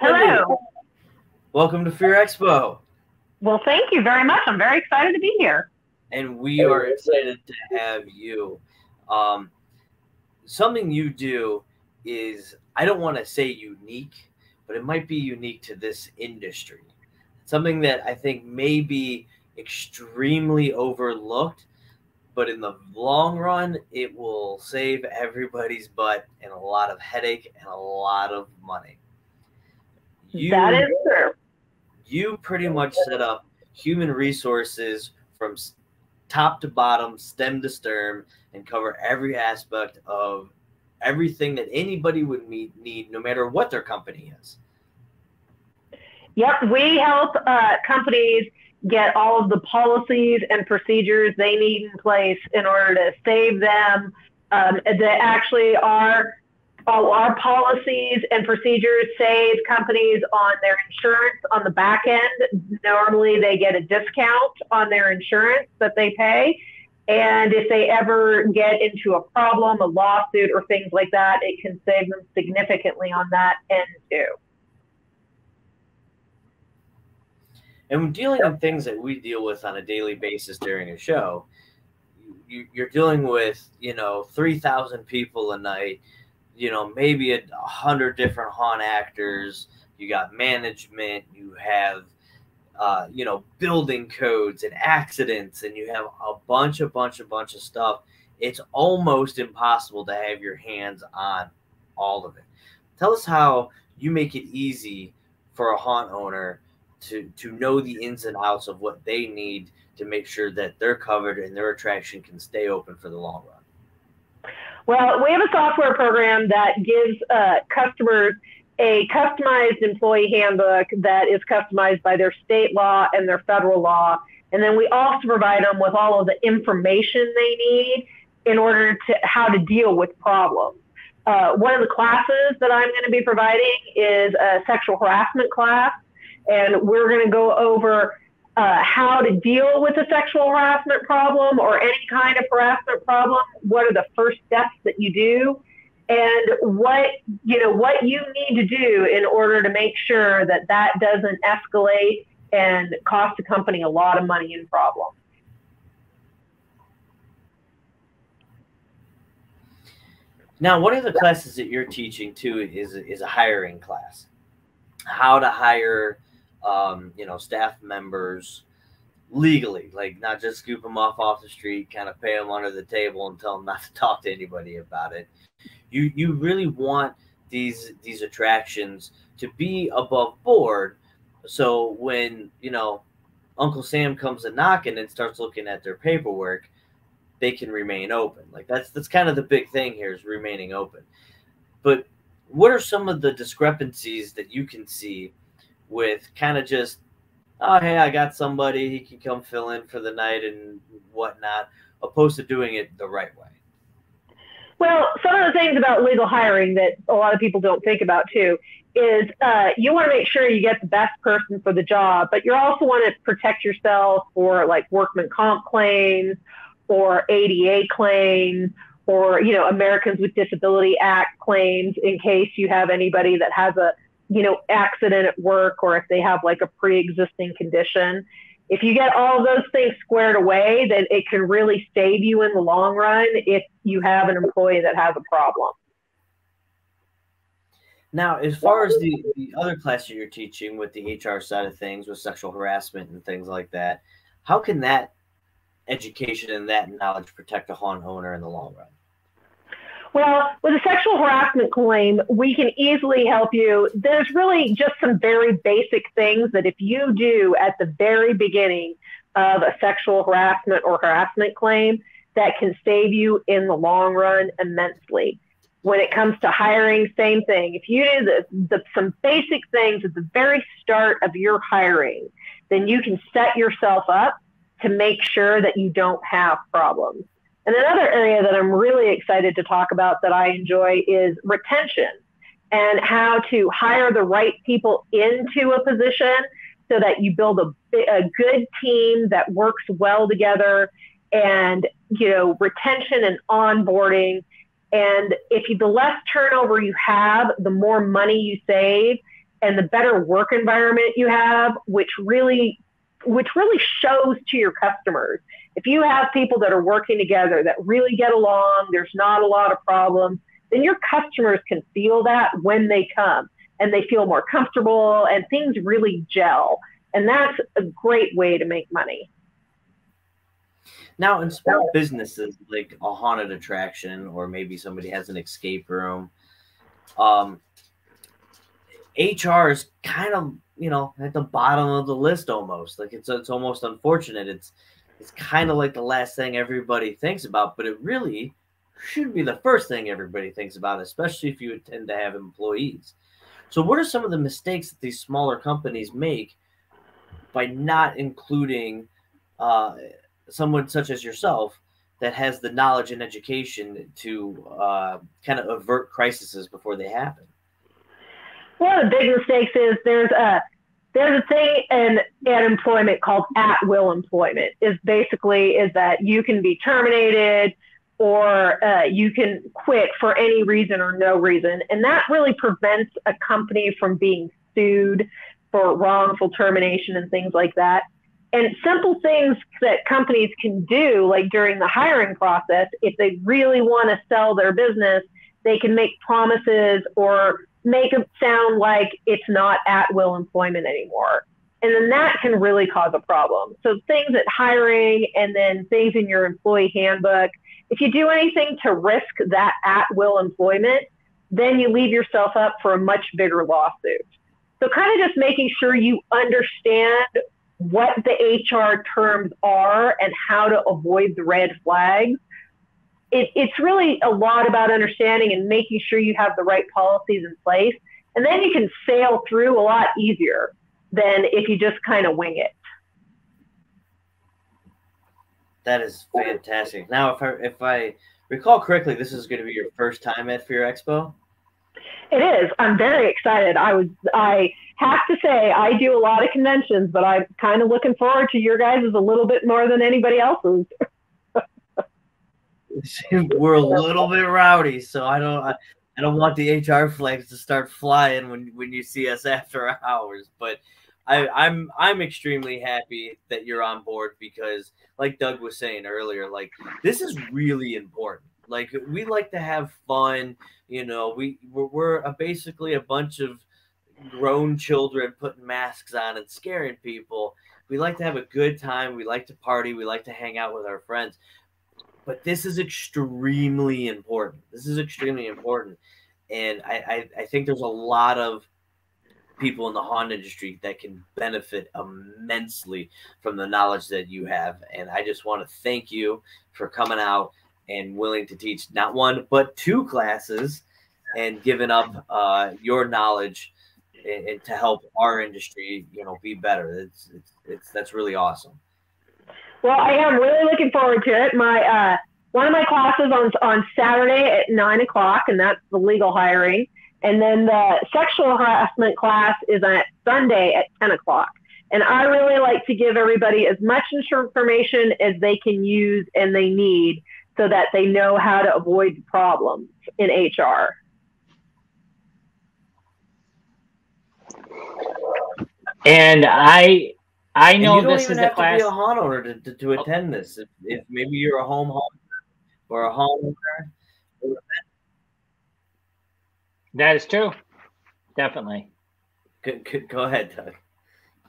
Wendy, Hello. welcome to Fear Expo. Well, thank you very much. I'm very excited to be here. And we are excited to have you. Something you do is, I don't want to say unique, but it might be unique to this industry. Something that I think may be extremely overlooked, but in the long run, it will save everybody's butt and a lot of headache and a lot of money. That is true. You pretty much set up human resources from top to bottom, stem to stern, and cover every aspect of everything that anybody would need, no matter what their company is. Yep, we help companies get all of the policies and procedures they need in place in order to save them. That actually are our policies and procedures save companies on their insurance on the back end. Normally they get a discount on their insurance that they pay. And if they ever get into a problem, a lawsuit or things like that, it can save them significantly on that end too. And when dealing with things that we deal with on a daily basis during a show, you're dealing with, 3,000 people a night, maybe 100 different haunt actors. You got management, you have, building codes and accidents, and you have a bunch of stuff. It's almost impossible to have your hands on all of it. Tell us how you make it easy for a haunt owner to know the ins and outs of what they need to make sure that they're covered and their attraction can stay open for the long run. Well, we have a software program that gives customers a customized employee handbook that is customized by their state law and their federal law. And then we also provide them with all of the information they need in order to how to deal with problems. One of the classes that I'm going to be providing is a sexual harassment class. And we're going to go over how to deal with a sexual harassment problem or any kind of harassment problem. What are the first steps that you do, and what you need to do in order to make sure that that doesn't escalate and cost the company a lot of money and problems. Now, one of the classes that you're teaching too is a hiring class. How to hire staff members legally, like not just scoop them off the street, kind of pay them under the table and tell them not to talk to anybody about it. You really want these attractions to be above board, so when Uncle Sam comes a knocking and starts looking at their paperwork, they can remain open. Like that's kind of the big thing here, is remaining open. But what are some of the discrepancies that you can see with kind of just, oh, hey, I got somebody, he can come fill in for the night and whatnot, opposed to doing it the right way? Well, some of the things about legal hiring that a lot of people don't think about too is you want to make sure you get the best person for the job, but you also want to protect yourself for like workman comp claims or ADA claims or, Americans with Disability Act claims in case you have anybody that has a accident at work, or if they have like a pre-existing condition. If you get all of those things squared away, then it can really save you in the long run if you have an employee that has a problem. Now, as far as the other class that you're teaching with the HR side of things, with sexual harassment and things like that, how can that education and that knowledge protect a haunt owner in the long run? Well, with a sexual harassment claim, we can easily help you. There's really just some very basic things that if you do at the very beginning of a sexual harassment or harassment claim, that can save you in the long run immensely. When it comes to hiring, same thing. If you do some basic things at the very start of your hiring, then you can set yourself up to make sure that you don't have problems. And another area that I'm really excited to talk about that I enjoy is retention and how to hire the right people into a position so that you build a good team that works well together, and, retention and onboarding. And the less turnover you have, the more money you save and the better work environment you have, which really shows to your customers. If you have people that are working together that really get along, there's not a lot of problems, then your customers can feel that when they come, and they feel more comfortable and things really gel. And that's a great way to make money. Now, in small businesses like a haunted attraction, or maybe somebody has an escape room, HR is kind of, you know, at the bottom of the list almost. Like it's almost unfortunate. It's kind of like the last thing everybody thinks about, but it really should be the first thing everybody thinks about, especially if you tend to have employees. So what are some of the mistakes that these smaller companies make by not including someone such as yourself that has the knowledge and education to kind of avert crises before they happen? One of the big mistakes is there's a thing in employment called at-will employment. Is that you can be terminated or you can quit for any reason or no reason. And that really prevents a company from being sued for wrongful termination and things like that. And simple things that companies can do, like during the hiring process, if they really want to sell their business, they can make promises or make it sound like it's not at-will employment anymore. And then that can really cause a problem. So things at hiring and then things in your employee handbook, if you do anything to risk that at-will employment, then you leave yourself up for a much bigger lawsuit. So kind of just making sure you understand what the HR terms are and how to avoid the red flags. It's really a lot about understanding and making sure you have the right policies in place. And then you can sail through a lot easier than if you just kind of wing it. That is fantastic. Now, if I recall correctly, this is going to be your first time at Fear Expo? It is. I'm very excited. I have to say, I do a lot of conventions, but I'm kind of looking forward to your guys' a little bit more than anybody else's. We're a little bit rowdy, so I don't want the HR flags to start flying when you see us after hours. But I'm extremely happy that you're on board because, like Doug was saying earlier, like this is really important. Like we like to have fun, you know. We're basically a bunch of grown children putting masks on and scaring people. We like to have a good time. We like to party. We like to hang out with our friends. But this is extremely important. This is extremely important. And I think there's a lot of people in the haunt industry that can benefit immensely from the knowledge that you have. And I just want to thank you for coming out and willing to teach not one, but two classes and giving up your knowledge and to help our industry, you know, be better. That's really awesome. Well, I am really looking forward to it. My one of my classes on Saturday at 9 o'clock, and that's the legal hiring. And then the sexual harassment class is on Sunday at 10 o'clock. And I really like to give everybody as much information as they can use and they need so that they know how to avoid problems in HR. And I know this is a class. You don't even have to be a haunt owner to attend this. If maybe you're a home haunter or a homeowner. That is true. Definitely. Go ahead, Doug.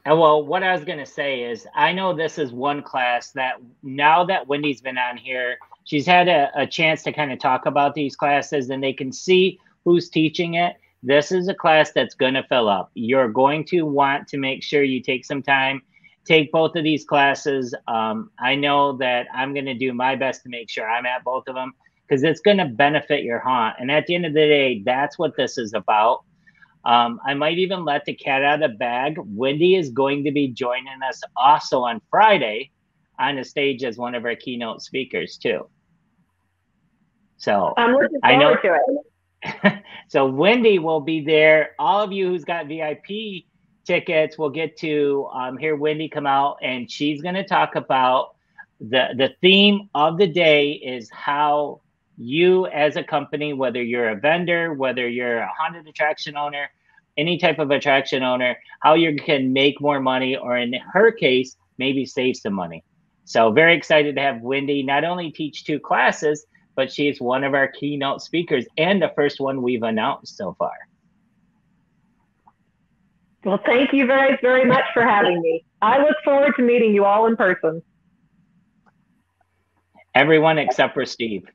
Well, what I was going to say is I know this is one class that now that Wendy's been on here, she's had a chance to kind of talk about these classes and they can see who's teaching it. This is a class that's going to fill up. You're going to want to make sure you take some time, take both of these classes. I know that I'm going to do my best to make sure I'm at both of them because it's going to benefit your haunt. And at the end of the day, that's what this is about. I might even let the cat out of the bag. Wendy is going to be joining us also on Friday on the stage as one of our keynote speakers too. So I'm looking forward to it. So Wendy will be there. All of you who's got VIP tickets will get to hear Wendy come out, and she's going to talk about the theme of the day is how you as a company, whether you're a vendor, whether you're a haunted attraction owner, any type of attraction owner how you can make more money, or in her case, maybe save some money. So very excited to have Wendy not only teach 2 classes, but she's one of our keynote speakers and the first one we've announced so far. Well, thank you very, very much for having me. I look forward to meeting you all in person. Everyone except for Steve.